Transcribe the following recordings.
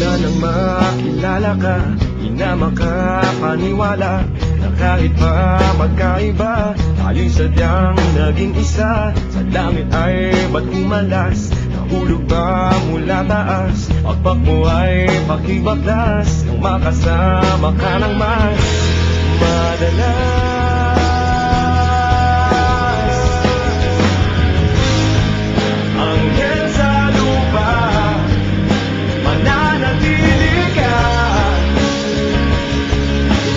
Mula nang makilala ka, di na makapaniwala na kahit pa magkaiba, tayo'y sadyang naging isa. Sa langit ay ba't umalas? Nahulog ba mula taas? Pagpak mo ay pakibaklas nang makasama ka ng mas madalas. Anghel sa lupa, mananatili ka.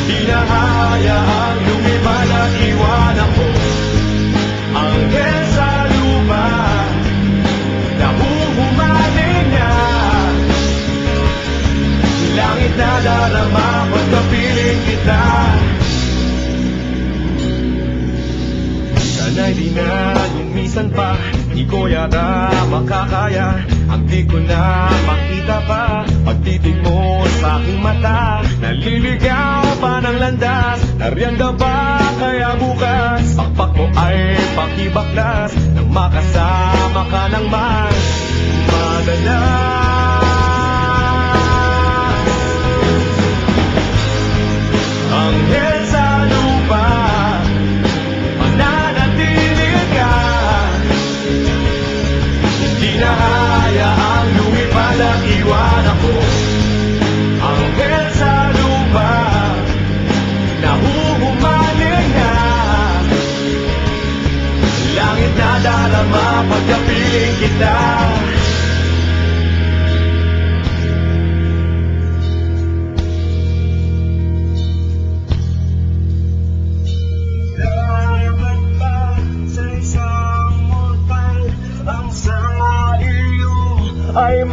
Di na hayaang lumipad at iwan ako. Anghel sa lupa, nahuhumaling na. Langit na darama pagkapiling kita. Sana'y di na lumisan pa, di ko yata makakaya. Ang di ko na makita pa, pagtitig mo sa aking mata. Naliligaw pa ng landas, nariyan ka ba kaya bukas? Pakpak mo ay pakibaklas nang makasama ka ng mas madalas. Anghel sa lupa, mananatili ka. Hindi na hayaang lumipad at iwan ako. Anghel sa lupa, nahuhumaling na. Langit na darama pagkapiling kita. Ay